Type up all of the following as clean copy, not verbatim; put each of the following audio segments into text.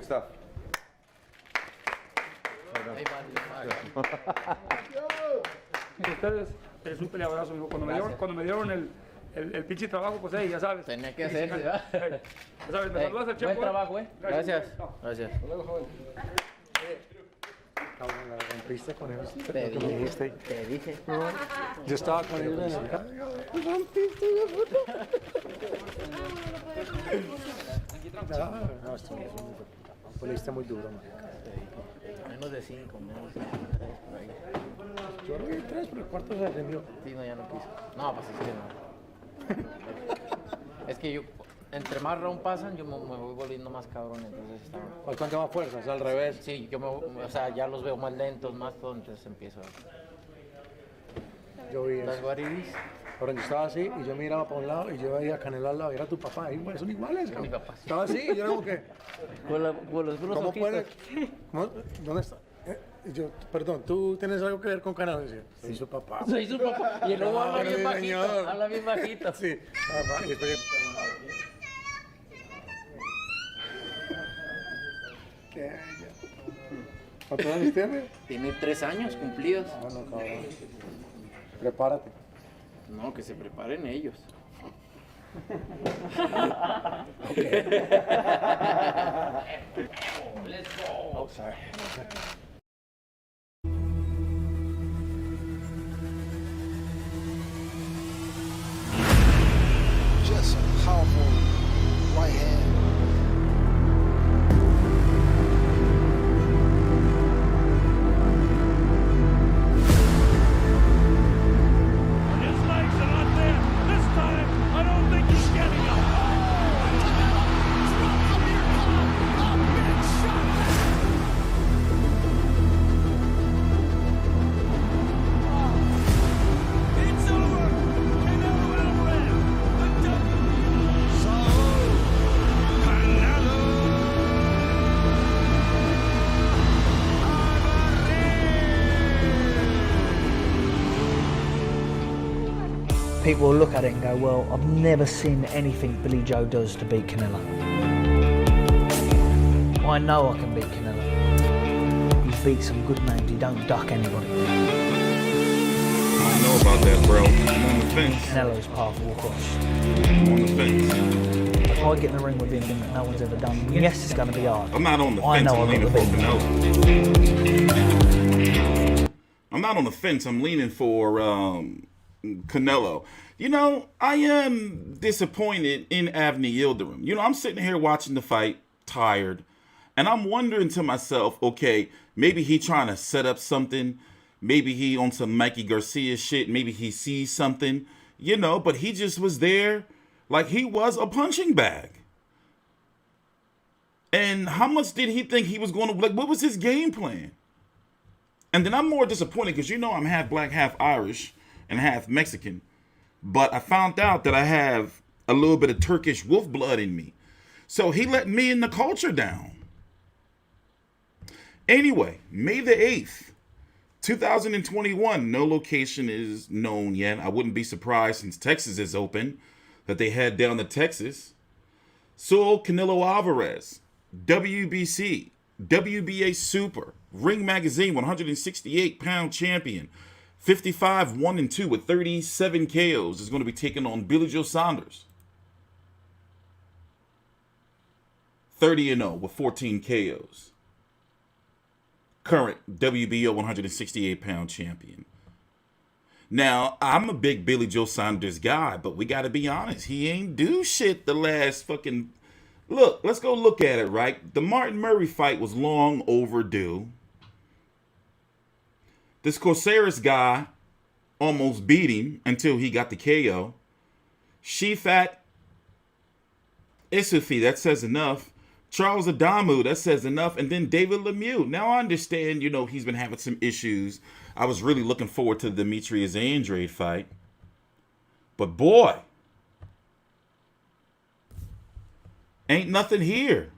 stuff. Ustedes es un peleadorazo, mijo. Cuando me dieron el pinche trabajo, pues ya sabes. Tenía que hacerse, ¿verdad? Ya sabes, me saludas al chef. Buen trabajo, Gracias. Gracias. Cabrón, la rompiste con él. Te dije. Te dije. Yo estaba con él en el carro. No, esto no es un peleista muy duro, man. Menos de 5, menos de 3 por ahí. Yo lo vi 3, pero el cuarto se rindió. Sí, no, ya no quiso. No, pues es que no. Es que yo, entre más round pasan, yo me voy volviendo más cabrón, entonces está... ¿Cuál cuánto más fuerza? O sea, al revés. Sí, o sea, ya los veo más lentos, más todo, entonces empiezo a... Yo vi ¿Las eso. guaribis? Pero yo estaba así y yo miraba para un lado y yo veía a Canelo al lado. Y era tu papá. Y bueno, son iguales. Mi papá, sí. Estaba así y yo era como que... Con los puros ¿Cómo ojitos. puede? ¿Dónde está? Y yo, perdón, ¿tú tienes algo que ver con Canelo? Decía, soy su papá. Soy su papá. Y el lobo habla bien bajito, señor. habla bien bajito. Sí. Papá, y después... ¿Cuántos años tiene? Tiene 3 años cumplidos. Bueno, cabrón. Prepárate. No, que se preparen ellos. Let's go. Oh, sorry. Just a powerful right hand. His legs are not there. This time, I don't think he's getting up. It's over. Canelo Alvarez. The Saul Canelo People will look at it and go, well, I've never seen anything Billy Joe does to beat Canelo. I know I can beat Canelo. He's beat some good names, he don't duck anybody. I don't know about that, bro. I'm on the fence. Canelo's path will cross. I'm on the fence. If I get in the ring with him that no one's ever done, yes, it's going to be hard. I'm not on the I fence. know I'm I've leaning got for the beat. Canelo. I'm not on the fence. I'm leaning for Canelo. You know, I am disappointed in Avni Yildirim. You know, I'm sitting here watching the fight, tired, and I'm wondering to myself, okay, maybe he trying to set up something. Maybe he on some Mikey Garcia shit. Maybe he sees something, you know, but he just was there like he was a punching bag. And how much did he think he was going to, like, what was his game plan? And then I'm more disappointed because, you know, I'm half black, half Irish, and half Mexican. But I found out that I have a little bit of Turkish wolf blood in me. So he let me and the culture down. Anyway, May the 8th, 2021. No location is known yet. I wouldn't be surprised since Texas is open that they head down to Texas. Saul Canelo Alvarez, WBC, WBA Super, Ring Magazine 168-pound champion, 55-1-2 with 37 KOs, is going to be taking on Billy Joe Saunders. 30-0 with 14 KOs. Current WBO 168-pound champion. Now, I'm a big Billy Joe Saunders guy, but we got to be honest. He ain't do shit the last fucking... Look, let's go look at it, right? The Martin Murray fight was long overdue. This Corceris guy almost beat him until he got the KO. Shifat Isufi, that says enough. Charles Adamu, that says enough. And then David Lemieux. Now I understand, you know, he's been having some issues. I was really looking forward to the Demetrius Andrade fight. But boy, ain't nothing here.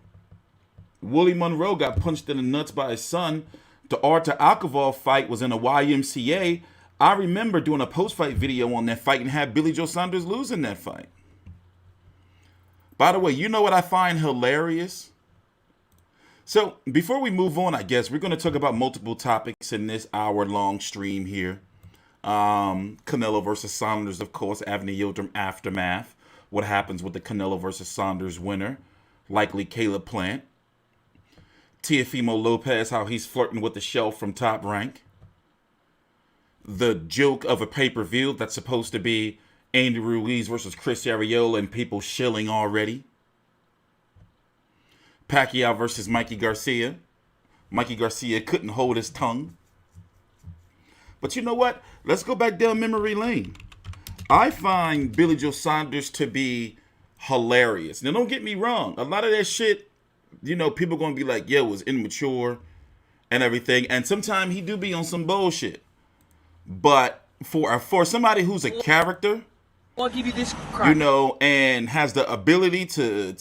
Willie Monroe got punched in the nuts by his son. The Artur Alkaval fight was in a YMCA. I remember doing a post-fight video on that fight and had Billy Joe Saunders losing that fight. By the way, you know what I find hilarious? So before we move on, I guess we're going to talk about multiple topics in this hour-long stream here. Canelo versus Saunders, of course, Avni Yildirim aftermath. What happens with the Canelo versus Saunders winner? Likely Caleb Plant. Teofimo Lopez, how he's flirting with the shelf from Top Rank. The joke of a pay-per-view that's supposed to be Andy Ruiz versus Ruiz Arreola and people shilling already. Pacquiao versus Mikey Garcia. Mikey Garcia couldn't hold his tongue. But you know what? Let's go back down memory lane. I find Billy Joe Saunders to be hilarious. Now, don't get me wrong. A lot of that shit, you know, people going to be like, yo, it was immature and everything. And sometimes he do be on some bullshit. But for somebody who's a character, I'll give you this crap. you know, and has the ability to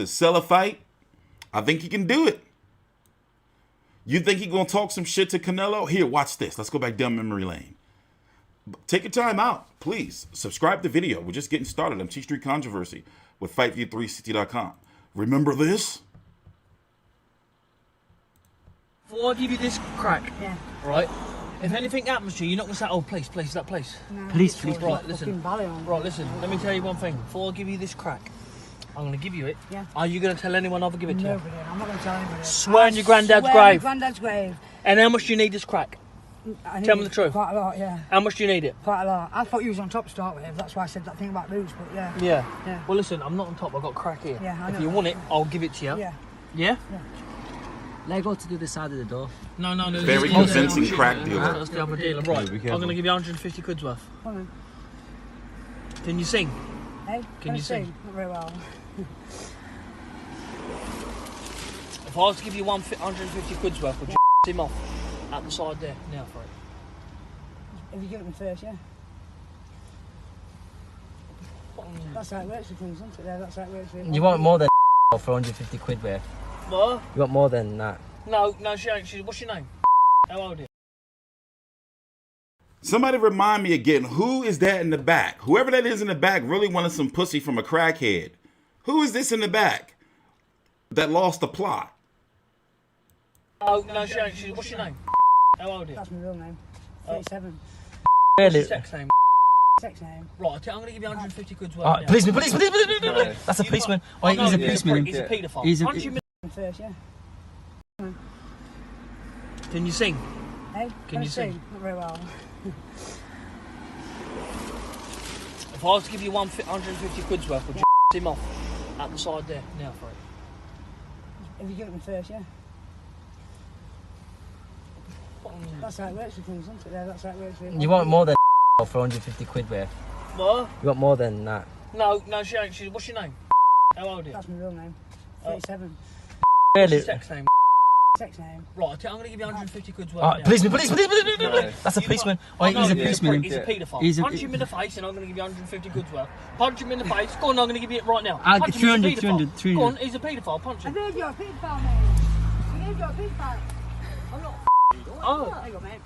sell a fight, I think he can do it. You think he gonna talk some shit to Canelo? Here, watch this. Let's go back down memory lane. Take your time out, please. Subscribe to the video. We're just getting started on T Street Controversy with FightView360.com. Remember this? Before I give you this crack, Yeah. right? If anything happens to you, you're not gonna say, "Oh, place, that place." No, Please, it's please, all Right, fucking listen. ballet on. Right, listen. Let me tell you one thing. Before I give you this crack, I'm gonna give you it. Yeah. Are you gonna tell anyone I'll give it to you? Nobody. I'm not going to tell anybody. Swear on your granddad's Swear on grave. your granddad's grave. And how much do you need this crack? I Tell need me the truth. Quite a lot, yeah. How much do you need it? Quite a lot. I thought you was on top to start with. That's why I said that thing about boots, but yeah. Yeah. Yeah. Well, listen. I'm not on top. I've got crack here. Yeah, I if know you that. want it, I'll give it to you. Yeah. Yeah. Let go to the side of the door. No. Very convincing crack dealer. That's the other dealer. Right. I'm gonna give you 150 quid's worth. Come on. Can you sing? Hey, Can you sing? Not very well. If I was to give you 150 quid's worth, would you him off at the side there now for it? If you give it me first, yeah. That's how it works with things, isn't it? Yeah, that's how it works with You want more than for 150 quid worth. What? You want more than that. No, she ain't. What's your name? How old are you? Somebody remind me again, who is that in the back? Whoever that is in the back really wanted some pussy from a crackhead. Who is this in the back that lost the plot? No, she ain't. What's your name? How old are you? That's my real name. 37. What's your sex name? Sex name. Right, I'm going to give you 150 quid's worth. Oh, now. policeman. That's a policeman. Oh, No, he's a he's policeman. He's a paedophile. He's a- Punch him in- First, yeah. Can you sing? Hey, Can you sing? Not very well. If I was to give you 150 quid's worth, would you him off at the side there now for it? If you give it me first, yeah. That's how it works with things, isn't it? Yeah, that's how it works with You want more than for 150 quid worth. What? You want more than that. No, she ain't. What's your name? How old are you? That's my real name. 37. What's your sex name? Sex name. Right, I'm going to give you 150 quid's worth. Oh, now. policeman. That's a policeman. Oh, he's a policeman. He's a paedophile. He's a- Punch him in the face and I'm going to give you 150 quid's worth. Punch him in the face. Go on, I'm going to give you it right now. I'll Punch get him, he's a 300, paedophile. 300. Go on, he's a paedophile. Punch I've him. heard you're a paedophile, mate. I've heard you're a paedophile. I'm not Oh, There you go, mate.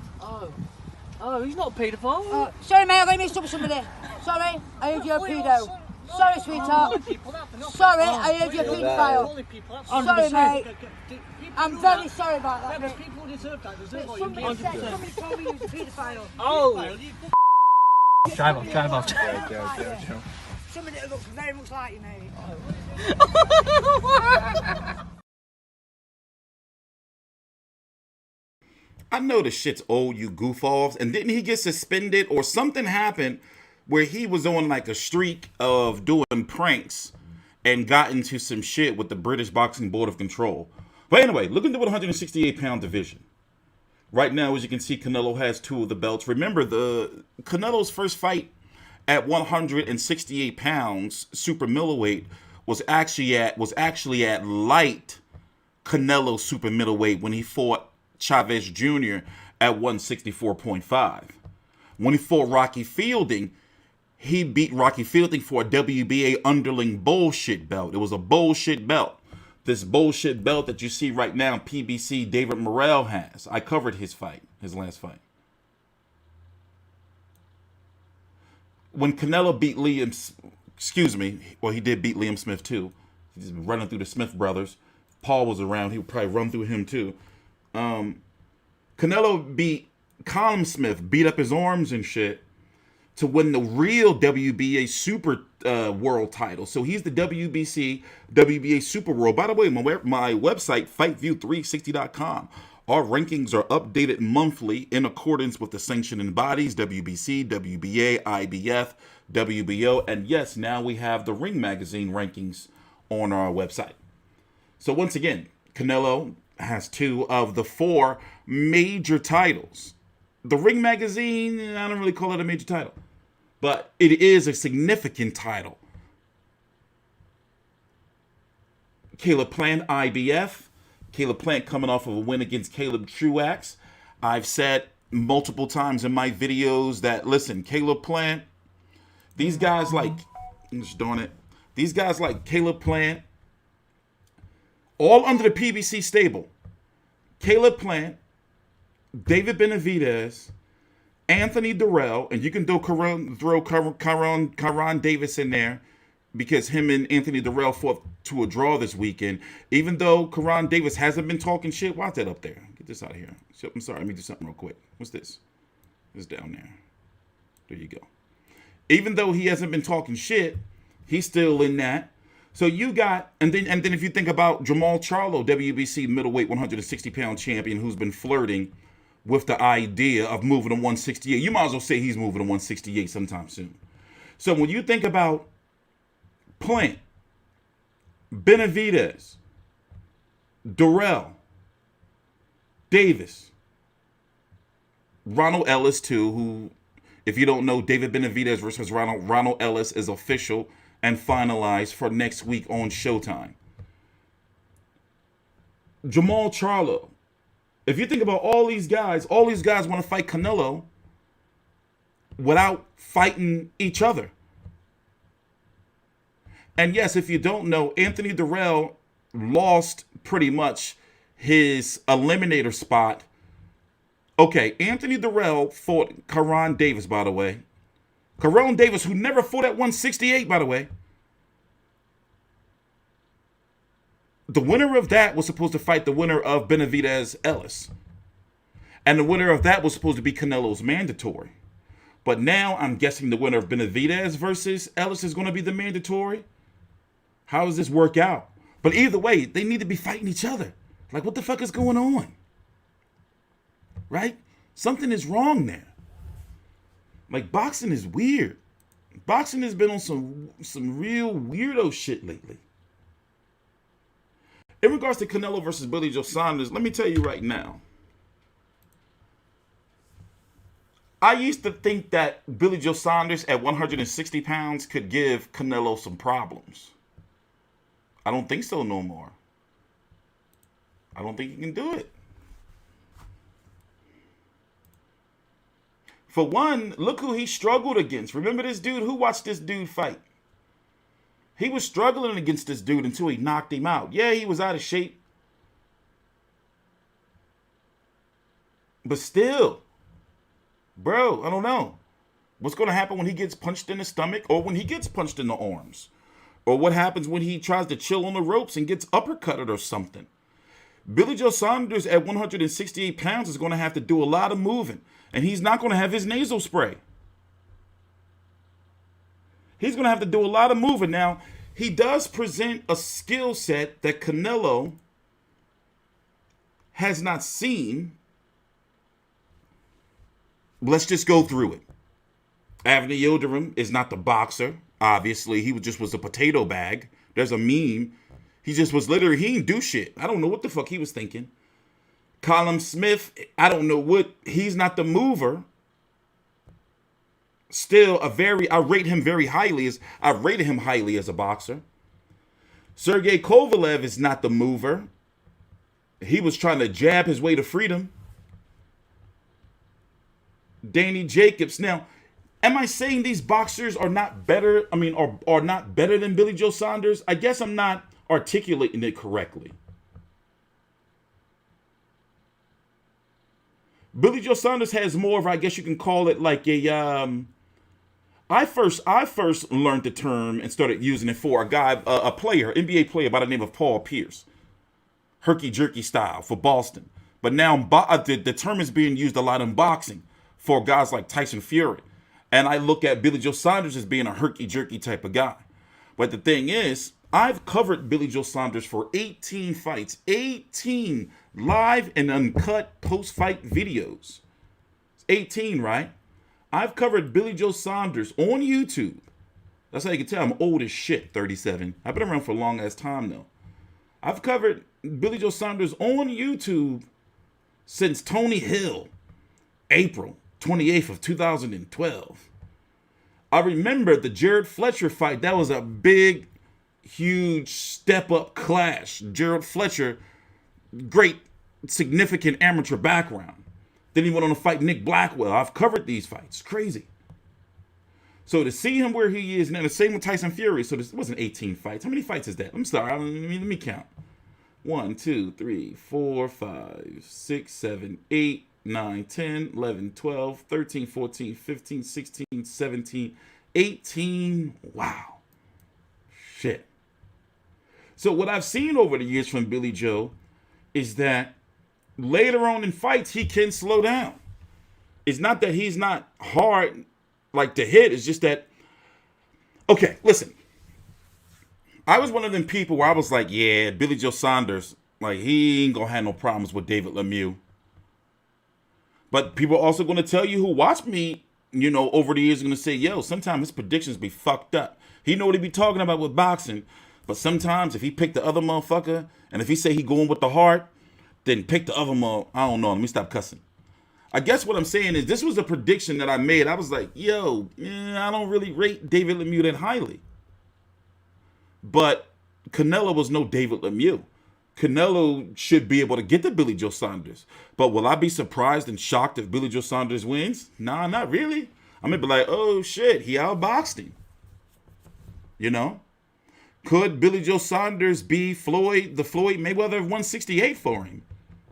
oh, he's not a paedophile. Sorry, mate, I got mixed up with somebody. Sorry, I heard you're a pedo. Sorry, sweetheart. Sorry, I heard you're a paedophile. Sorry, mate. I'm very sorry about that, mate. People deserve that. Somebody said, somebody told me you was a paedophile. Oh, Drive off. Somebody that looks very much like you, mate. I know the shit's old, you goof offs. And didn't he get suspended or something happened where he was on like a streak of doing pranks and got into some shit with the British Boxing Board of Control? But anyway, look into the 168-pound division. Right now, as you can see, Canelo has 2 of the belts. Remember, the Canelo's first fight at 168 pounds, super middleweight, was actually at light Canelo super middleweight when he fought Chavez Jr. at 164.5. When he fought Rocky Fielding, he beat Rocky Fielding for a WBA underling bullshit belt. It was a bullshit belt. This bullshit belt that you see right now, PBC David Morrell has. I covered his fight, his last fight. When Canelo beat he did beat Liam Smith too. He's been running through the Smith brothers. Paul was around, he would probably run through him too. Canelo beat Colin Smith, beat up his arms and shit to win the real WBA Super World title. So he's the WBA Super World. By the way, my website, FightView360.com. Our rankings are updated monthly in accordance with the sanctioning bodies, WBC, WBA, IBF, WBO, and yes, now we have the Ring Magazine rankings on our website. So once again, Canelo has 2 of the 4 major titles. The Ring Magazine, I don't really call it a major title, but it is a significant title. Caleb Plant, IBF. Caleb Plant coming off of a win against Caleb Truax. I've said multiple times in my videos that, listen, Caleb Plant, these guys like, these guys like Caleb Plant, all under the PBC stable. Caleb Plant, David Benavidez, Anthony Durrell, and you can throw Karan Davis in there because him and Anthony Durrell fought to a draw this weekend. Even though Karan Davis hasn't been talking shit. Watch that up there. Get this out of here. I'm sorry. Let me do something real quick. What's this? It's down there. There you go. Even though he hasn't been talking shit, he's still in that. So you got, and then if you think about Jamal Charlo, WBC middleweight 160-pound champion who's been flirting with the idea of moving to 168. You might as well say he's moving to 168 sometime soon. So when you think about Plant, Benavidez, Durrell, Davis, Ronald Ellis too, who, if you don't know, David Benavidez versus Ronald Ellis is official and finalized for next week on Showtime. Jamal Charlo. If you think about all these guys want to fight Canelo without fighting each other. And yes, if you don't know, Anthony Durrell lost pretty much his eliminator spot. Okay, Anthony Durrell fought Karan Davis, by the way. Karan Davis, who never fought at 168, by the way. The winner of that was supposed to fight the winner of Benavidez Ellis. And the winner of that was supposed to be Canelo's mandatory. But now I'm guessing the winner of Benavidez versus Ellis is going to be the mandatory. How does this work out? But either way, they need to be fighting each other. Like, what the fuck is going on? Right? Something is wrong there. Like, boxing is weird. Boxing has been on some real weirdo shit lately. In regards to Canelo versus Billy Joe Saunders, let me tell you right now. I used to think that Billy Joe Saunders at 160 pounds could give Canelo some problems. I don't think so no more. I don't think he can do it. For one, look who he struggled against. Remember this dude? Who watched this dude fight? He was struggling against this dude until he knocked him out. Yeah, he was out of shape. But still, bro, I don't know. What's going to happen when he gets punched in the stomach or when he gets punched in the arms? Or what happens when he tries to chill on the ropes and gets uppercutted or something? Billy Joe Saunders at 168 pounds is going to have to do a lot of moving. And he's not going to have his nasal spray. He's going to have to do a lot of moving. Now, he does present a skill set that Canelo has not seen. Let's just go through it. Avni Yildirim is not the boxer. Obviously, he just was a potato bag. There's a meme. He just was literally, he didn't do shit. I don't know what the fuck he was thinking. Colin Smith, I don't know what, he's not the mover. Still I rate him very highly. I rated him highly as a boxer. Sergey Kovalev is not the mover. He was trying to jab his way to freedom. Danny Jacobs. Now, am I saying these boxers are not better? I mean, are not better than Billy Joe Saunders? I guess I'm not articulating it correctly. Billy Joe Saunders has more of, I guess you can call it like a, I first learned the term and started using it for a guy, a player, NBA player by the name of Paul Pierce. herky-jerky style for Boston. But now the term is being used a lot in boxing for guys like Tyson Fury. And I look at Billy Joe Saunders as being a herky-jerky type of guy. But the thing is, I've covered Billy Joe Saunders for 18 fights, 18 live and uncut post-fight videos. 18, right? I've covered Billy Joe Saunders on YouTube. That's how you can tell I'm old as shit, 37. I've been around for a long ass time though. I've covered Billy Joe Saunders on YouTube since Tony Hill, April 28th of 2012. I remember the Jared Fletcher fight. That was a big, huge step-up clash. Jared Fletcher, great, significant amateur background. Then he went on to fight Nick Blackwell. I've covered these fights. Crazy. So to see him where he is now, the same with Tyson Fury. So this wasn't 18 fights. How many fights is that? I'm sorry. Let me count. 1, 2, 3, 4, 5, 6, 7, 8, 9, 10, 11, 12, 13, 14, 15, 16, 17, 18. Wow. Shit. So what I've seen over the years from Billy Joe is that later on in fights, he can slow down. It's not that he's not hard like to hit. It's just that, okay, listen. I was one of them people where I was like, yeah, Billy Joe Saunders, like, he ain't gonna have no problems with David Lemieux. But people are also gonna tell you who watch me, you know, over the years are gonna say, yo, sometimes his predictions be fucked up. He know what he be talking about with boxing, but sometimes if he pick the other motherfucker, and if he say he going with the heart, then pick the other motherfucker. I don't know, let me stop cussing. I guess what I'm saying is this was a prediction that I made. I was like, yo, I don't really rate David Lemieux that highly. But Canelo was no David Lemieux. Canelo should be able to get to Billy Joe Saunders. But will I be surprised and shocked if Billy Joe Saunders wins? Nah, not really. I'm going to be like, oh shit, he outboxed him. You know? Could Billy Joe Saunders be the Floyd Mayweather of 168 for him?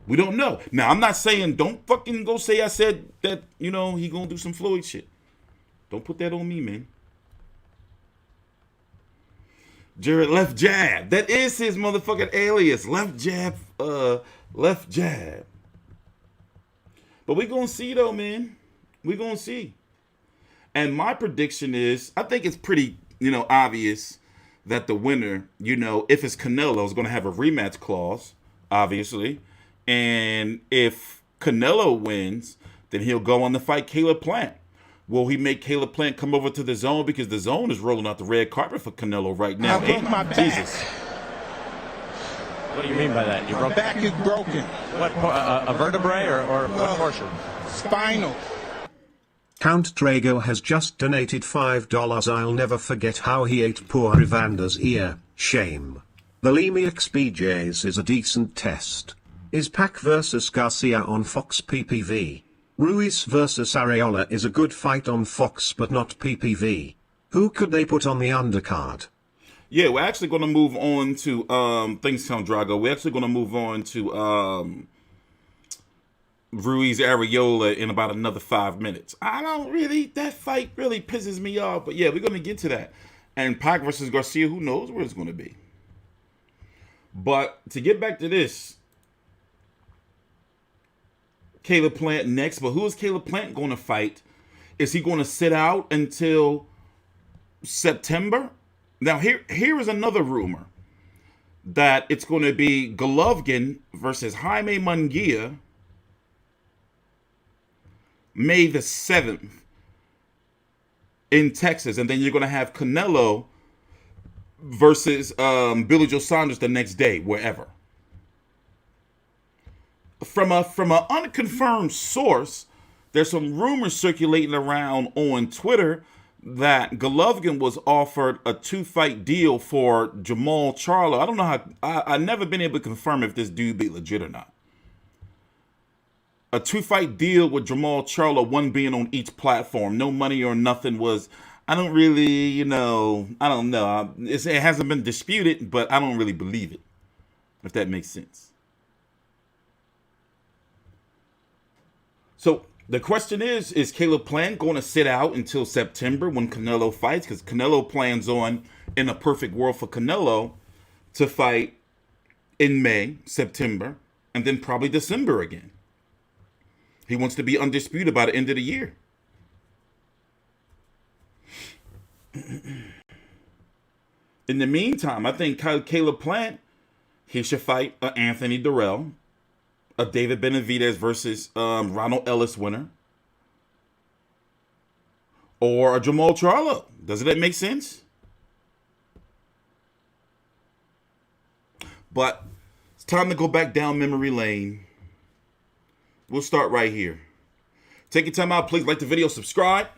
We don't know. Now, I'm not saying, don't fucking go say I said that, you know, he gonna do some Floyd shit. Don't put that on me, man. Jared left jab. That is his motherfucking alias. Left jab, left jab. But we gonna see though, man. We gonna see. And my prediction is, I think it's pretty, you know, obvious that the winner, you know, if it's Canelo, is gonna have a rematch clause, obviously. And if Canelo wins, then he'll go on to fight Caleb Plant. Will he make Caleb Plant come over to the zone? Because the zone is rolling out the red carpet for Canelo right now. I broke my back. Jesus. What do you mean by that? My back is broken. What, a vertebrae or what portion? Spinal. Count Drago has just donated $5. I'll never forget how he ate poor Evander's ear. Shame. The Lemi XPJs is a decent test. Is Pac vs Garcia on Fox PPV? Ruiz vs Arreola is a good fight on Fox but not PPV. Who could they put on the undercard? Yeah, we're actually going to move on to, thanks, Count Drago. We're actually going to move on to Ruiz Arreola in about another 5 minutes. That fight really pisses me off. But yeah, we're going to get to that. And Pac versus Garcia, who knows where it's going to be. But to get back to this, Caleb Plant next, but who is Caleb Plant going to fight? Is he going to sit out until September? Now, here is another rumor that it's going to be Golovkin versus Jaime Munguia May the 7th in Texas, and then you're going to have Canelo versus Billy Joe Saunders the next day, wherever. From an unconfirmed source, there's some rumors circulating around on Twitter that Golovkin was offered a 2-fight deal for Jamal Charlo. I don't know how, I've never been able to confirm if this dude be legit or not. A 2-fight deal with Jamal Charlo, one being on each platform. No money or nothing was, I don't really, you know, I don't know. It hasn't been disputed, but I don't really believe it, if that makes sense. So the question is Caleb Plant going to sit out until September when Canelo fights? Because Canelo plans on, in a perfect world for Canelo, to fight in May, September, and then probably December again. He wants to be undisputed by the end of the year. In the meantime, I think Caleb Plant, he should fight Anthony Durrell, a David Benavidez versus Ronald Ellis winner, or a Jamal Charlo. Doesn't that make sense? But it's time to go back down memory lane. We'll start right here. Take your time out. Please like the video, subscribe.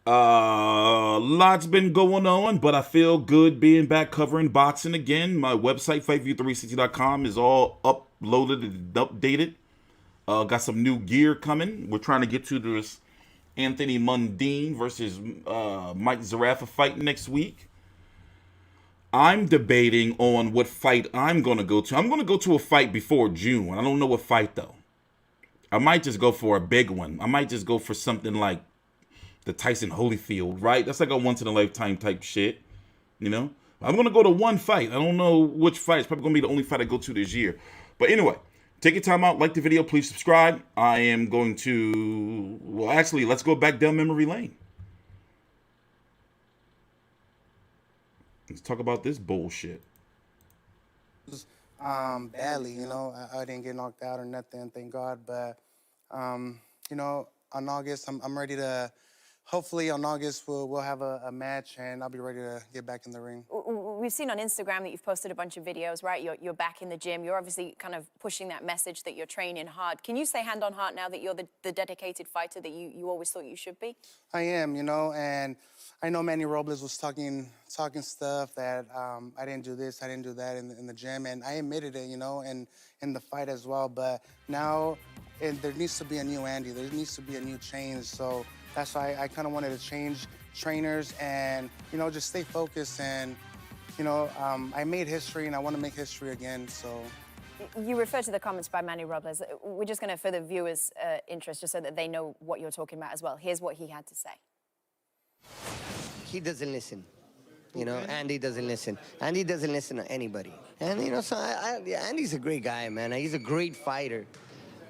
Lots been going on, but I feel good being back covering boxing again. My website, FightView360.com, is all uploaded and updated. Got some new gear coming. We're trying to get to this Anthony Mundine versus Mike Zarafa fight next week. I'm debating on what fight I'm going to go to. I'm going to go to a fight before June. I don't know what fight, though. I might just go for a big one. I might just go for something like the Tyson Holyfield, right? That's like a once-in-a-lifetime type shit, you know? I'm going to go to one fight. I don't know which fight. It's probably going to be the only fight I go to this year. But anyway, take your time out. Like the video. Please subscribe. I am going to... Well, actually, let's go back down memory lane. Let's talk about this bullshit. Badly, you know. I didn't get knocked out or nothing, thank God. But, you know, on August, I'm ready to... Hopefully on August we'll have a match and I'll be ready to get back in the ring. We've seen on Instagram that you've posted a bunch of videos, right? You're back in the gym. You're obviously kind of pushing that message that you're training hard. Can you say hand on heart now that you're the dedicated fighter that you always thought you should be? I am, you know, and I know Manny Robles was talking stuff that I didn't do this, I didn't do that in the gym, and I admitted it, you know, and in the fight as well. But now there needs to be a new Andy. There needs to be a new change. So that's why I kind of wanted to change trainers and, you know, just stay focused. And, you know, I made history and I want to make history again, so. You refer to the comments by Manny Robles. We're just going to, for the viewers' interest, just so that they know what you're talking about as well. Here's what he had to say. He doesn't listen. You know, Andy doesn't listen. Andy doesn't listen to anybody. And, you know, so Andy's a great guy, man. He's a great fighter.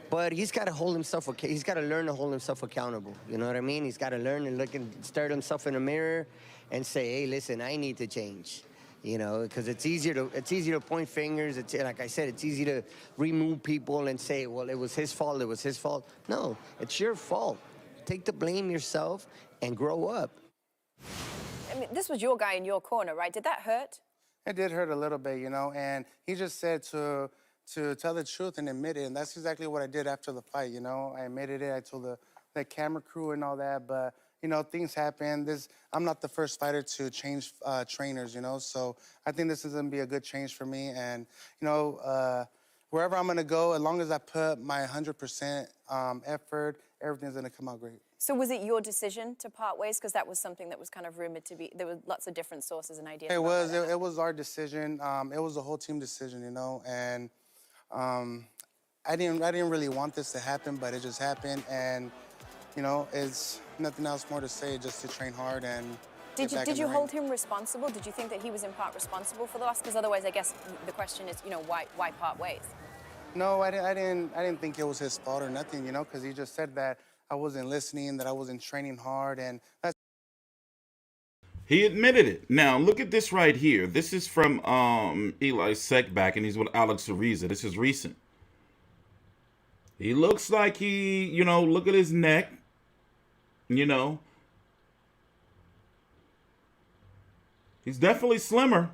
But he's got to hold himself, he's got to learn to hold himself accountable. You know what I mean? He's got to learn and look and stare at himself in the mirror and say, hey, listen, I need to change. You know, because it's easier to point fingers. It's, like I said, it's easy to remove people and say, well, it was his fault, it was his fault. No, it's your fault. Take the blame yourself and grow up. I mean, this was your guy in your corner, right? Did that hurt? It did hurt a little bit, you know, and he just said to tell the truth and admit it, and that's exactly what I did after the fight, you know. I admitted it, I told the camera crew and all that, but, you know, things happen. I'm not the first fighter to change trainers, you know, so I think this is going to be a good change for me, and, you know, wherever I'm going to go, as long as I put my 100% effort, everything's going to come out great. So was it your decision to part ways? Because that was something that was kind of rumored to be, there were lots of different sources and ideas. It was our decision. It was a whole team decision, you know, and I didn't really want this to happen, but it just happened, and you know, it's nothing else more to say, just to train hard and. Did you hold him responsible? Did you think that he was in part responsible for the loss? Because otherwise, I guess the question is, you know, why part ways? No, I didn't think it was his fault or nothing, you know, because he just said that I wasn't listening, that I wasn't training hard, and that's. He admitted it. Now, look at this right here. This is from Eli Sekback, and he's with Alex Ariza. This is recent. He looks like he, you know, look at his neck, you know. He's definitely slimmer.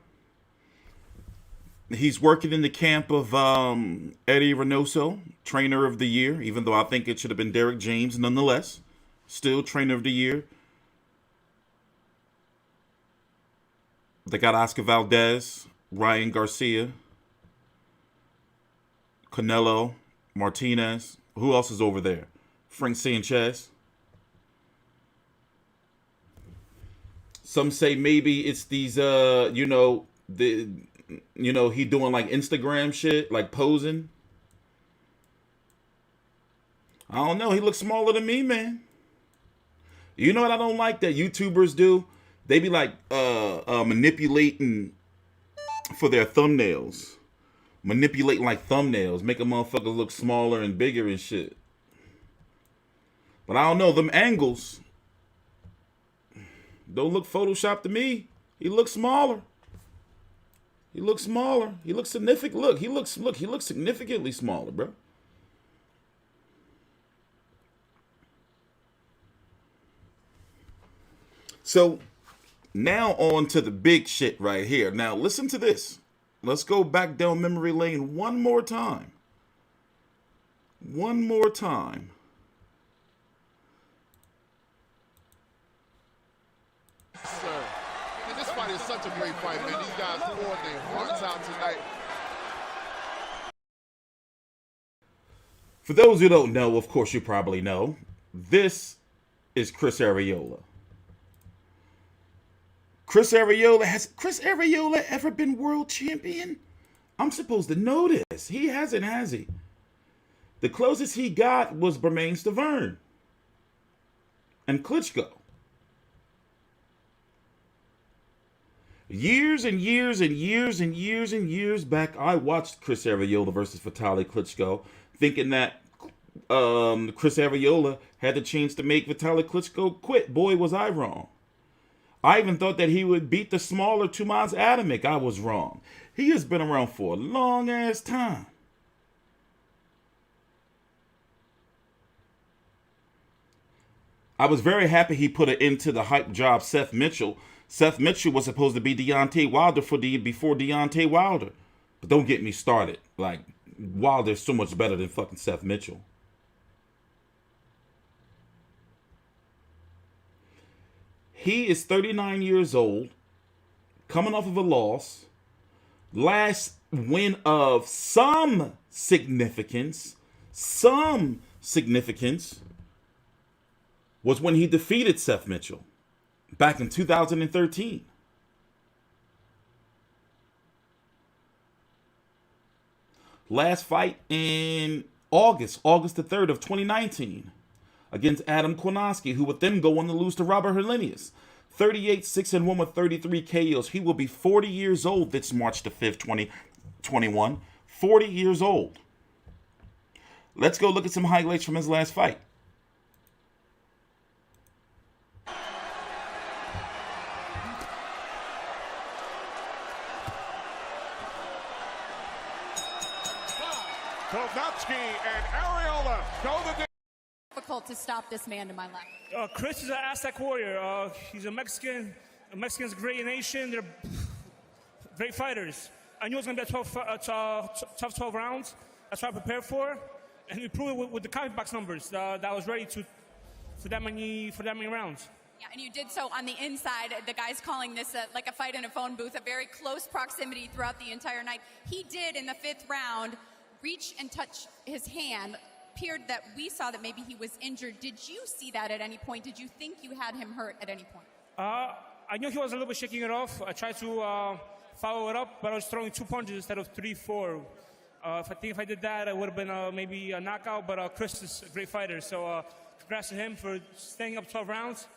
He's working in the camp of Eddie Reynoso, trainer of the year, even though I think it should have been Derek James nonetheless. Still trainer of the year. They got Oscar Valdez, Ryan Garcia, Canelo, Martinez. Who else is over there? Frank Sanchez. Some say maybe it's these, you know, he doing like Instagram shit, like posing. I don't know. He looks smaller than me, man. You know what I don't like that YouTubers do? They be like manipulating for their thumbnails. manipulating like thumbnails, making motherfuckers look smaller and bigger and shit. But I don't know, them angles don't look photoshopped to me. He looks smaller. He looks smaller. He looks significant. Look, he looks significantly smaller, bro. So now on to the big shit right here. Now listen to this. Let's go back down memory lane one more time. One more time. Sir, man, this fight is such a great fight, man. These guys poured their hearts out tonight. For those who don't know, of course you probably know, this is Ruiz Arreola. Ruiz Arreola, has Ruiz Arreola ever been world champion? I'm supposed to know this. He hasn't, has he? The closest he got was Bermane Stiverne and Klitschko. Years and years and years and years and years back, I watched Ruiz Arreola versus Vitaly Klitschko, thinking that Ruiz Arreola had the chance to make Vitaly Klitschko quit. Boy, was I wrong. I even thought that he would beat the smaller Tomas Adamek. I was wrong. He has been around for a long-ass time. I was very happy he put it into the hype job Seth Mitchell. Seth Mitchell was supposed to be Deontay Wilder before Deontay Wilder. But don't get me started. Like, Wilder's so much better than fucking Seth Mitchell. He is 39 years old, coming off of a loss. Last win of some significance was when he defeated Seth Mitchell back in 2013. Last fight in August the 3rd of 2019 against Adam Kownacki, who would then go on to lose to Robert Helenius. 38-6-1 with 33 KOs. He will be 40 years old this March the 5th, 2021. 40 years old. Let's go look at some highlights from his last fight. Kownacki and Arreola go the Difficult to stop this man to my left. Chris is an Aztec warrior. He's a Mexican. Mexicans, great nation. They're great fighters. I knew it was going to be a tough 12 rounds. That's what I prepared for. And we proved it with the comic box numbers that I was ready for that many rounds. Yeah, and you did so on the inside. The guy's calling this like a fight in a phone booth, a very close proximity throughout the entire night. He did, in the 5th round, reach and touch his hand. Appeared that we saw that maybe he was injured. Did you see that at any point? Did you think you had him hurt at any point? I knew he was a little bit shaking it off. I tried to follow it up, but I was throwing 2 punches instead of 3, 4. If I did that, it would have been maybe a knockout, but Chris is a great fighter, so congrats to him for staying up 12 rounds.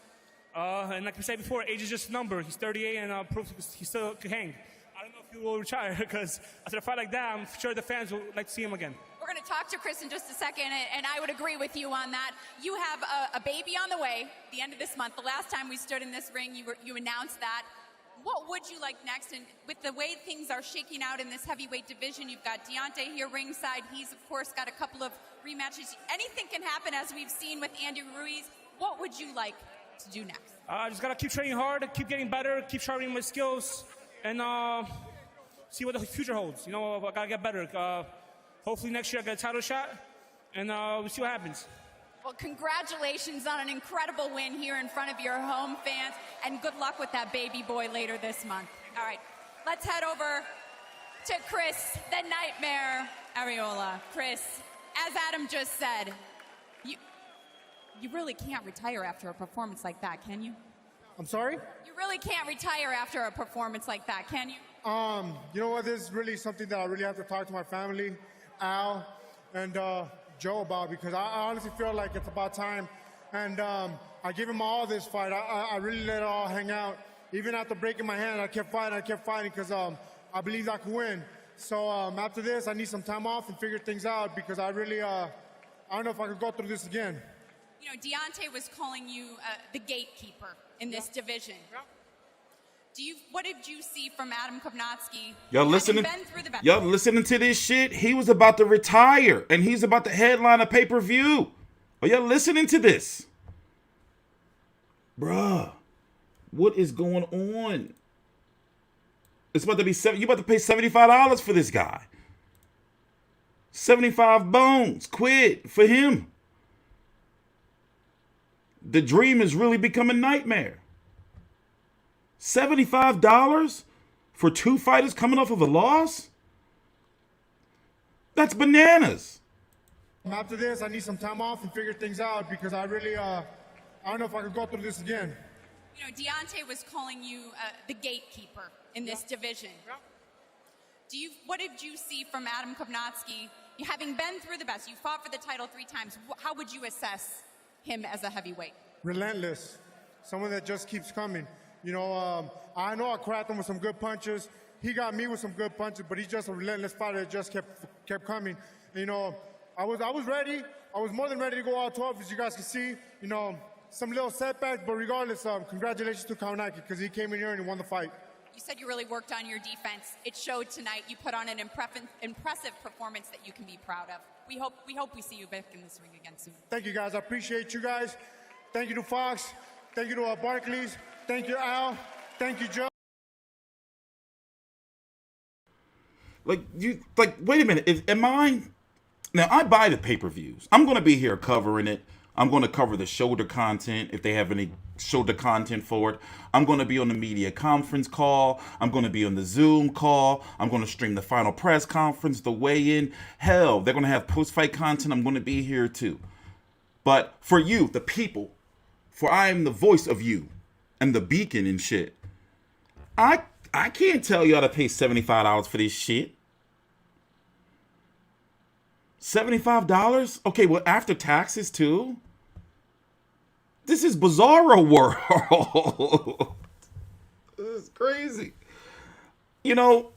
And like we said before, age is just a number. He's 38 and proves he still could hang. I don't know if he will retire, because after a fight like that, I'm sure the fans will like to see him again. We're going to talk to Chris in just a second, and I would agree with you on that. You have a baby on the way the end of this month. The last time we stood in this ring, you announced that. What would you like next? And with the way things are shaking out in this heavyweight division, you've got Deontay here ringside. He's, of course, got a couple of rematches. Anything can happen, as we've seen with Andy Ruiz. What would you like to do next? I just got to keep training hard, keep getting better, keep sharpening my skills, and see what the future holds. You know, I got to get better. Hopefully next year I get a title shot, and we'll see what happens. Well, congratulations on an incredible win here in front of your home fans, and good luck with that baby boy later this month. All right, let's head over to Chris, the Nightmare Arreola. Chris, as Adam just said, you really can't retire after a performance like that, can you? I'm sorry? You really can't retire after a performance like that, can you? You know what, this is really something that I really have to talk to my family, Al, and Joe about, because I honestly feel like it's about time. And I gave him all this fight. I really let it all hang out. Even after breaking my hand, I kept fighting because I believed I could win. So after this, I need some time off and figure things out because I really, I don't know if I could go through this again. You know, Deontay was calling you the gatekeeper in this division. What did you see from Adam Kovnatsky? Y'all listening to this shit? He was about to retire, and he's about to headline a pay-per-view. Are y'all listening to this? Bruh, what is going on? It's about to be you about to pay $75 for this guy. 75 bones, quid for him. The dream has really become a nightmare. $75 for 2 fighters coming off of a loss? That's bananas. After this, I need some time off and figure things out because I really, I don't know if I could go through this again. You know, Deontay was calling you the gatekeeper in this division. What did you see from Adam Kovnatsky? You having been through the best, you fought for the title 3 times. How would you assess him as a heavyweight? Relentless. Someone that just keeps coming. You know, I know I cracked him with some good punches. He got me with some good punches, but he's just a relentless fighter that just kept coming. You know, I was ready. I was more than ready to go out 12, as you guys can see. You know, some little setbacks, but regardless, congratulations to Kovnatsky because he came in here and he won the fight. You said you really worked on your defense. It showed tonight. You put on an impressive performance that you can be proud of. We hope we see you back in this ring again soon. Thank you, guys. I appreciate you guys. Thank you to Fox. Thank you to Barclays. Thank you, Al. Thank you, Joe. Wait a minute. Am I? Now, I buy the pay-per-views. I'm going to be here covering it. I'm going to cover the shoulder content if they have any shoulder content for it. I'm going to be on the media conference call. I'm going to be on the Zoom call. I'm going to stream the final press conference, the weigh-in. Hell, they're going to have post-fight content. I'm going to be here too. But for you, the people, for I am the voice of you and the beacon and shit, I can't tell y'all to pay $75 for this shit. $75? Okay, well, after taxes too? This is bizarro world. This is crazy. You know,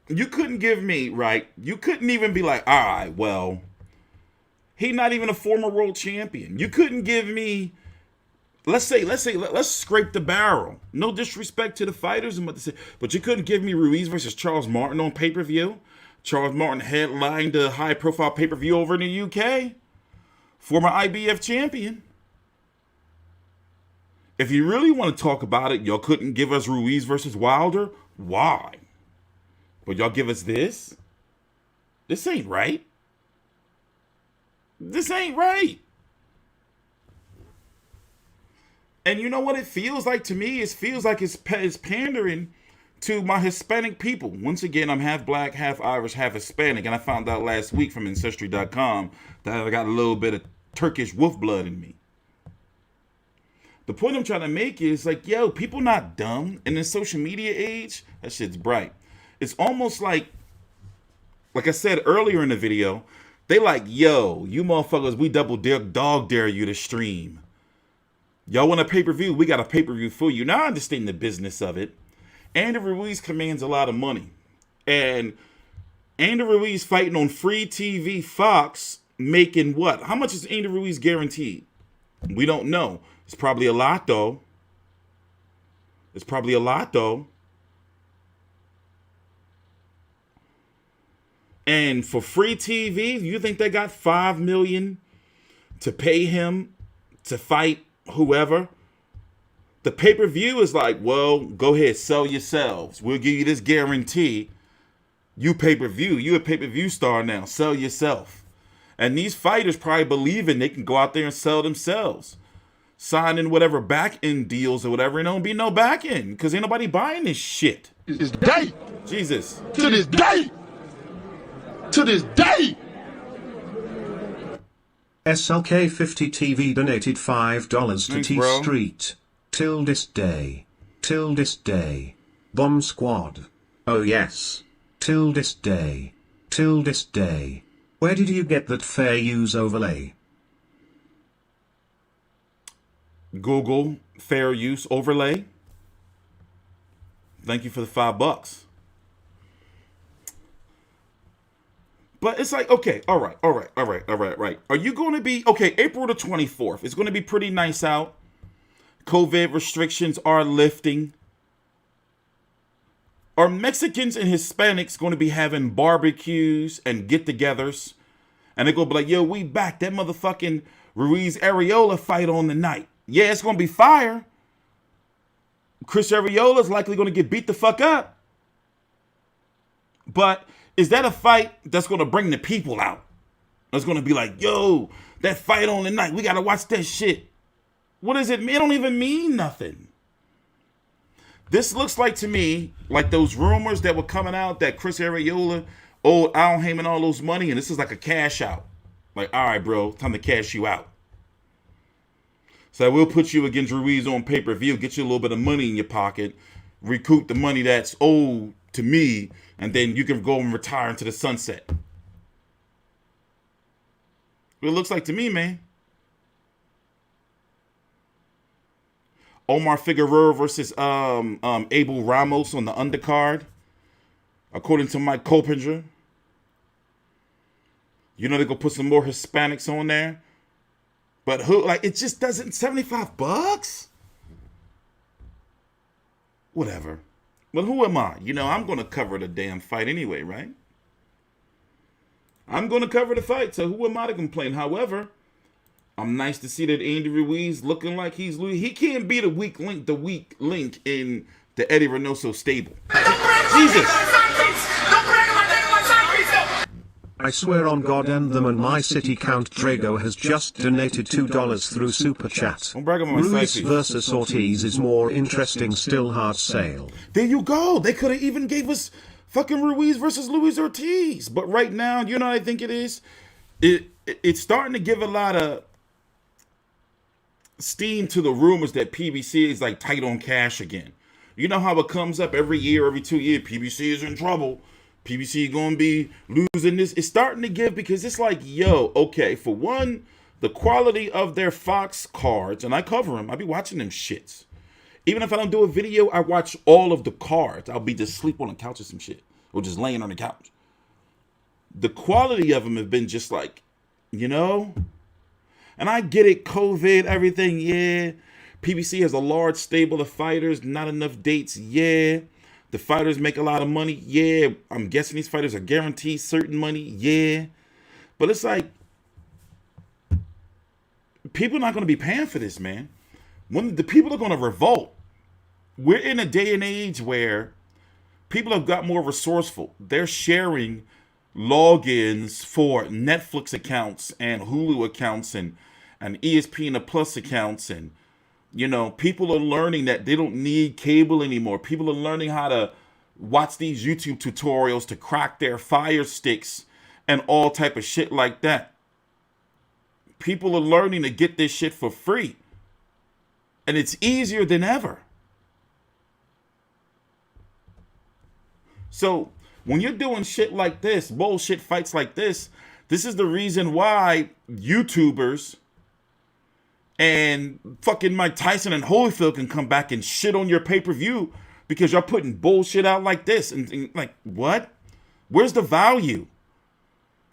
you couldn't give me, right? You couldn't even be like, all right, well, he's not even a former world champion. You couldn't give me, let's scrape the barrel. No disrespect to the fighters and what they say, but you couldn't give me Ruiz versus Charles Martin on pay-per-view. Charles Martin headlined a high-profile pay-per-view over in the UK. Former IBF champion. If you really want to talk about it, y'all couldn't give us Ruiz versus Wilder. Why? But y'all give us this? This ain't right. This ain't right. And you know what it feels like to me? It feels like it's pandering to my Hispanic people. Once again, I'm half black, half Irish, half Hispanic. And I found out last week from Ancestry.com that I got a little bit of Turkish wolf blood in me. The point I'm trying to make is like, yo, people not dumb. In this social media age, that shit's bright. It's almost like I said earlier in the video, they like, yo, you motherfuckers, we dog dare you to stream. Y'all want a pay-per-view? We got a pay-per-view for you. Now I understand the business of it. Andy Ruiz commands a lot of money. And Andy Ruiz fighting on free TV Fox making what? How much is Andy Ruiz guaranteed? We don't know. It's probably a lot, though. And for free TV, you think they got $5 million to pay him to fight whoever? The pay-per-view is like, well, go ahead, sell yourselves. We'll give you this guarantee. You pay-per-view. You a pay-per-view star now. Sell yourself. And these fighters probably believing they can go out there and sell themselves. Sign in whatever back-end deals or whatever, and there don't be no back-end because ain't nobody buying this shit. This day. Jesus. To this day. To this day. SLK50 TV donated $5 to Thanks, T bro. Street. Till this day. Till this day. Bomb Squad. Oh yes. Till this day. Till this day. Where did you get that fair use overlay? Google fair use overlay. Thank you for the $5. But it's like, okay, all right. Are you going to be, okay, April the 24th. It's going to be pretty nice out. COVID restrictions are lifting. Are Mexicans and Hispanics going to be having barbecues and get-togethers? And they're going to be like, yo, we back. That motherfucking Ruiz Arreola fight on the night. Yeah, it's going to be fire. Chris Arreola is likely going to get beat the fuck up. But is that a fight that's going to bring the people out? That's going to be like, yo, that fight on the night. We got to watch that shit. What does it mean? It don't even mean nothing. This looks like to me, like those rumors that were coming out that Chris Arreola owed Al Heyman all those money, and this is like a cash out. Like, all right, bro, time to cash you out. So we'll put you against Ruiz on pay-per-view, get you a little bit of money in your pocket, recoup the money that's owed to me, and then you can go and retire into the sunset. What it looks like to me, man. Omar Figueroa versus Abel Ramos on the undercard, according to Mike Coppinger. You know they're gonna put some more Hispanics on there, but who? Like, it just doesn't. $75? Whatever. But who am I? You know, I'm gonna cover the damn fight anyway, right? I'm gonna cover the fight, so who am I to complain? However, I'm nice to see that Andy Ruiz looking like he can't be the weak link in the Eddie Reynoso stable. Jesus. I swear on God and them and my city, Count Drago has just donated $2 through Super Chat. Ruiz versus Ortiz is more interesting still, hard sale. There you go. They could have even gave us fucking Ruiz versus Luis Ortiz. But right now, you know what I think it is? It's starting to give a lot of steam to the rumors that PBC is like tight on cash again. You know how it comes up every year, every 2 years, PBC is in trouble. PBC gonna be losing this. It's starting to give, because it's like, yo, okay, for one, the quality of their Fox cards, and I cover them, I be watching them shits. Even if I don't do a video, I watch all of the cards. I'll be just sleep on the couch or some shit, or just laying on the couch. The quality of them have been just like, you know. And I get it, COVID, everything, yeah. PBC has a large stable of fighters, not enough dates, yeah. The fighters make a lot of money, yeah. I'm guessing these fighters are guaranteed certain money, yeah. But it's like, people are not going to be paying for this, man. When the people are going to revolt. We're in a day and age where people have got more resourceful. They're sharing logins for Netflix accounts and Hulu accounts and ESPN Plus accounts, and you know, people are learning that they don't need cable anymore. People are learning how to watch these YouTube tutorials to crack their Fire Sticks and all type of shit like that. People are learning to get this shit for free, and it's easier than ever. So when you're doing shit like this, bullshit fights like this is the reason why YouTubers and fucking Mike Tyson and Holyfield can come back and shit on your pay-per-view, because y'all putting bullshit out like this. And like, what? Where's the value?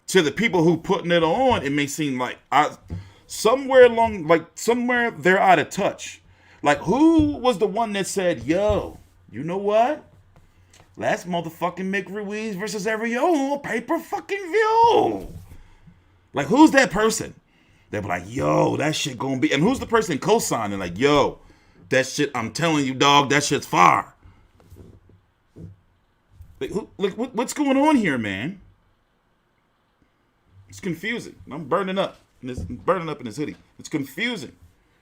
To the people who putting it on, it may seem like somewhere they're out of touch. Like, who was the one that said, yo, you know what? Let's motherfucking make Ruiz versus Arreola pay-per-fucking-view. Like, who's that person? They'll be like, yo, that shit gonna be... And who's the person co-signing? Like, yo, that shit, I'm telling you, dog, that shit's fire. Like, what's going on here, man? It's confusing. I'm burning up. In this hoodie. It's confusing.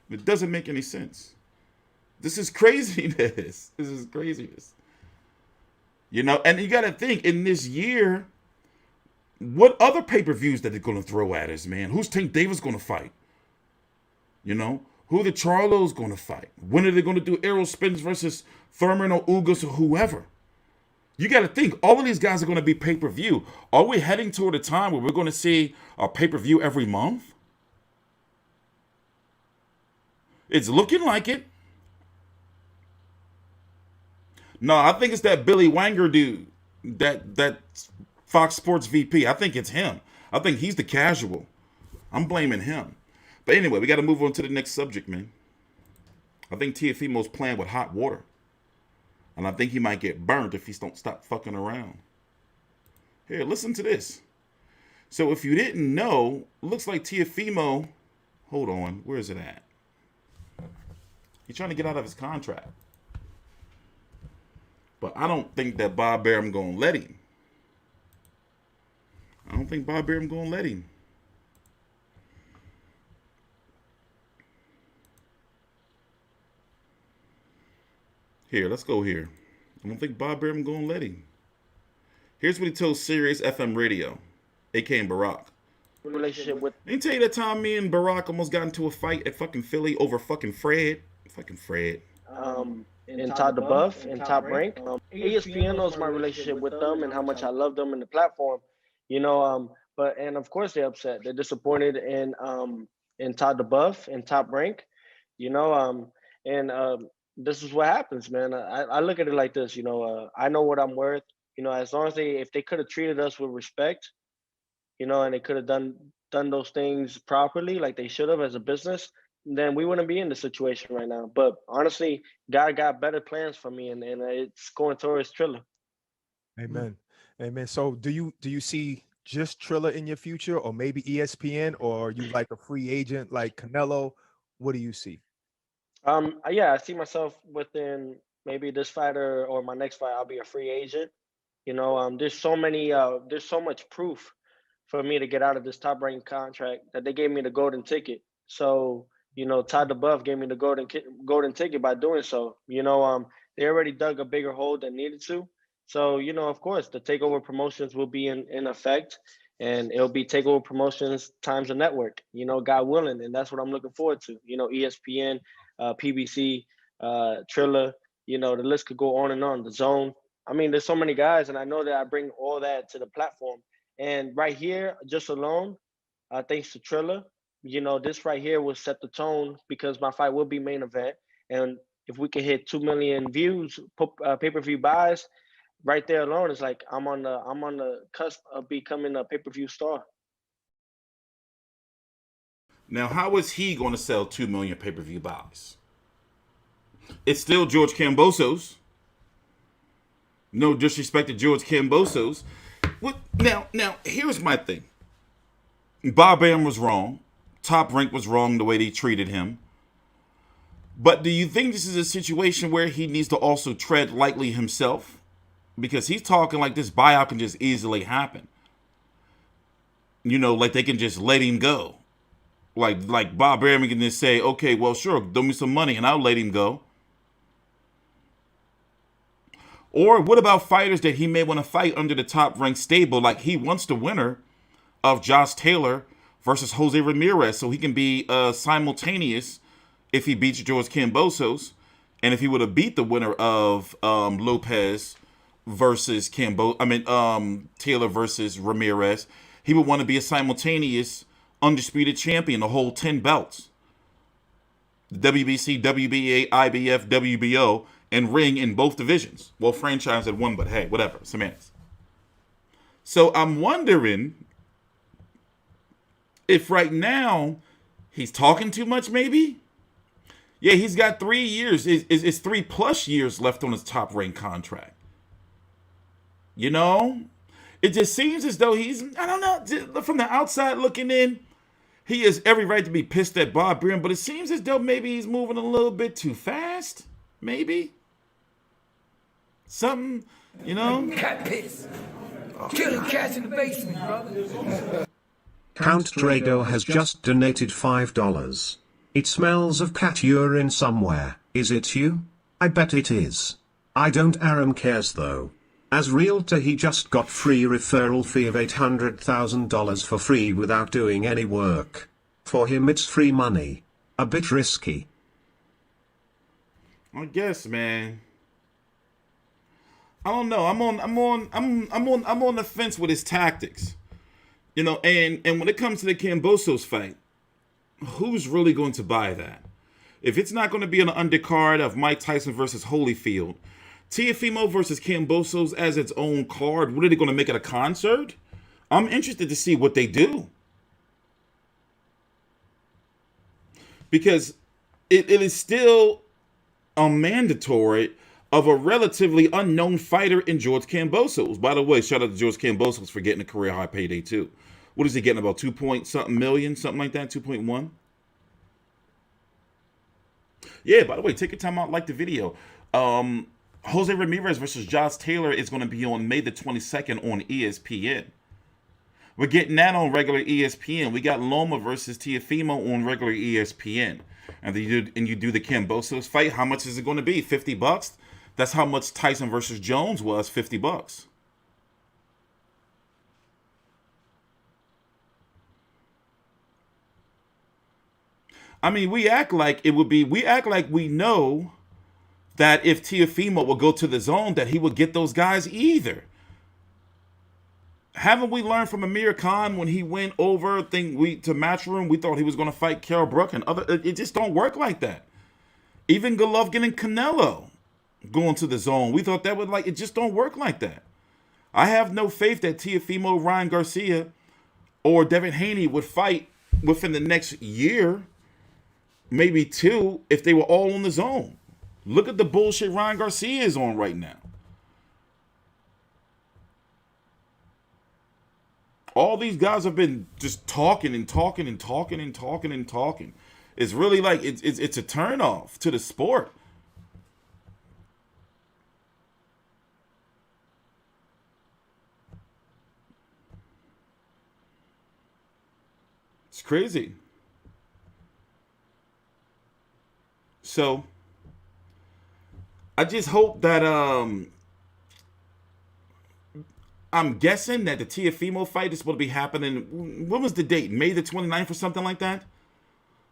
It doesn't make any sense. This is craziness. This is craziness. You know, and you got to think, in this year, what other pay-per-views that they're going to throw at us, man? Who's Tank Davis going to fight? You know? Who the Charlos going to fight? When are they going to do Errol Spence versus Thurman or Ugas or whoever? You got to think, all of these guys are going to be pay-per-view. Are we heading toward a time where we're going to see a pay-per-view every month? It's looking like it. No, I think it's that Billy Wanger dude. That Fox Sports VP. I think it's him. I think he's the casual. I'm blaming him. But anyway, we got to move on to the next subject, man. I think Teofimo's playing with hot water. And I think he might get burnt if he don't stop fucking around. Here, listen to this. So if you didn't know, looks like Teofimo, hold on, where is it at? He's trying to get out of his contract. But I don't think that Bob Arum going to let him. I don't think Bob Arum going to let him. Here, let's go here. I don't think Bob Arum going to let him. Here's what he told Sirius FM Radio, a.k.a. Barack. Relationship with. Didn't tell you that time me and Barack almost got into a fight at fucking Philly over fucking Fred? Fucking Fred. In Todd DeBuff and Top Rank. ESPN knows my relationship with them and how much I love them in the platform. You know, but of course they're upset. They're disappointed in Todd DeBuff and Top Rank. You know, this is what happens, man. I look at it like this, you know, I know what I'm worth. You know, as long as if they could have treated us with respect, you know, and they could have done those things properly, like they should have as a business, then we wouldn't be in the situation right now. But honestly, God got better plans for me, and it's going towards Triller. Amen. Amen. So do you see just Triller in your future, or maybe ESPN, or you like a free agent like Canelo? What do you see? Yeah, I see myself within maybe this fighter or my next fight, I'll be a free agent. You know, there's so much proof for me to get out of this Top Rank contract that they gave me the golden ticket. So, you know, Todd DeBuff gave me the golden ticket by doing so. You know, they already dug a bigger hole than needed to. So, you know, of course, the TakeOver Promotions will be in effect, and it'll be TakeOver Promotions times a network, you know, God willing. And that's what I'm looking forward to. You know, ESPN, PBC, Triller, you know, the list could go on and on. The Zone. I mean, there's so many guys, and I know that I bring all that to the platform. And right here, just alone, thanks to Triller, you know, this right here will set the tone because my fight will be main event. And if we can hit 2 million views, pay-per-view buys, right there alone is like I'm on the cusp of becoming a pay-per-view star. Now, how is he going to sell 2 million pay-per-view buys? It's still George Kambosos. No disrespect to George Kambosos. What now, here's my thing. Bob Arum was wrong. Top Rank was wrong the way they treated him. But do you think this is a situation where he needs to also tread lightly himself? Because he's talking like this buyout can just easily happen. You know, like they can just let him go. Like Bob Arum can just say, okay, well, sure, give me some money and I'll let him go. Or what about fighters that he may want to fight under the Top Rank stable? Like he wants the winner of Josh Taylor versus Jose Ramirez, so he can be simultaneous if he beats George Kambosos. And if he would have beat the winner of Lopez versus Taylor versus Ramirez, he would want to be a simultaneous undisputed champion, the whole 10 belts. WBC, WBA, IBF, WBO, and ring in both divisions. Well, franchise had one, but hey, whatever, semantics. So I'm wondering if right now he's talking too much, maybe? Yeah, he's got 3 years. It's 3+ years left on his Top Rank contract. You know? It just seems as though he's, I don't know, from the outside looking in, he has every right to be pissed at Bob Arum, but it seems as though maybe he's moving a little bit too fast. Maybe. Something, you know? Cat piss. Killing cats in the basement, brother. Count Drago has just donated $5. It smells of cat urine somewhere. Is it you? I bet it is. I don't. Arum cares though. As realtor, he just got free referral fee of $800,000 for free without doing any work. For him, it's free money. A bit risky. I guess, man. I don't know. I'm on the fence with his tactics. You know, and when it comes to the Kambosos fight, who's really going to buy that? If it's not going to be an undercard of Mike Tyson versus Holyfield, Teofimo versus Kambosos as its own card. What are they going to make it, a concert? I'm interested to see what they do. Because it is still a mandatory of a relatively unknown fighter in George Kambosos. By the way, shout out to George Kambosos for getting a career high payday too. What is he getting, about 2 point something million, something like that, 2.1? Yeah, by the way, take your time out, like the video. Jose Ramirez versus Josh Taylor is going to be on May the 22nd on ESPN. We're getting that on regular ESPN. We got Loma versus Teofimo on regular ESPN. And then you do the Kambosos fight. How much is it going to be? $50? That's how much Tyson versus Jones was, $50. I mean, we act like we know that if Teofimo will go to the zone, that he would get those guys either. Haven't we learned from Amir Khan when he went over to Matchroom, we thought he was going to fight Kell Brook and other. It just don't work like that. Even Golovkin and Canelo going to the zone, we thought that would it just don't work like that. I have no faith that Teofimo, Ryan Garcia, or Devin Haney would fight within the next year, maybe 2, if they were all on the zone. Look at the bullshit Ryan Garcia is on right now. All these guys have been just talking and talking and talking and talking and talking. It's really it's a turnoff to the sport. It's crazy. So I just hope that I'm guessing that the Teofimo fight is supposed to be happening. When was the date? May the 29th or something like that?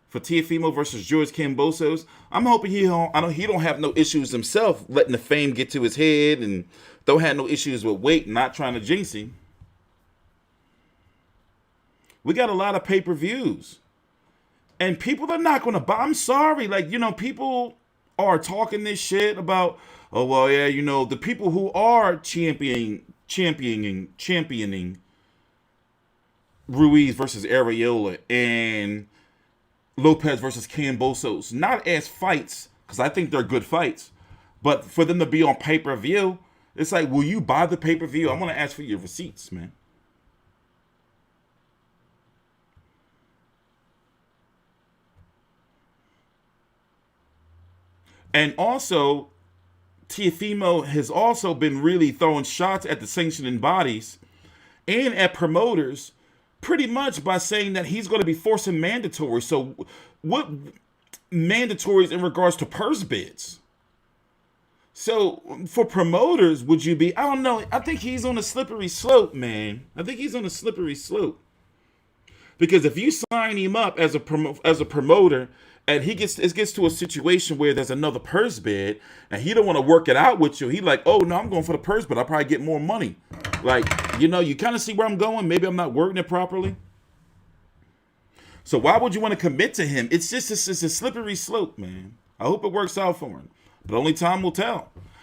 For Teofimo versus George Kambosos. I'm hoping he don't have no issues himself letting the fame get to his head and don't have no issues with weight, not trying to jinx him. We got a lot of pay-per-views. And people are not going to buy. I'm sorry. People are talking this shit about, oh, well, yeah, the people who are championing Ruiz versus Arreola and Lopez versus Kambosos, not as fights, because I think they're good fights, but for them to be on pay-per-view, it's like, will you buy the pay-per-view? I'm going to ask for your receipts, man. And also, Teofimo has also been really throwing shots at the sanctioning bodies and at promoters pretty much by saying that he's going to be forcing mandatory. So what mandatories in regards to purse bids? So for promoters, would you be, I don't know, I think he's on a slippery slope, man. I think he's on a slippery slope. Because if you sign him up as a promoter and it gets to a situation where there's another purse bid and he don't want to work it out with you, he like, oh no, I'm going for the purse bid, I'll probably get more money. You kind of see where I'm going. Maybe I'm not wording it properly. So why would you want to commit to him? It's a slippery slope, man. I hope it works out for him, but only time will tell.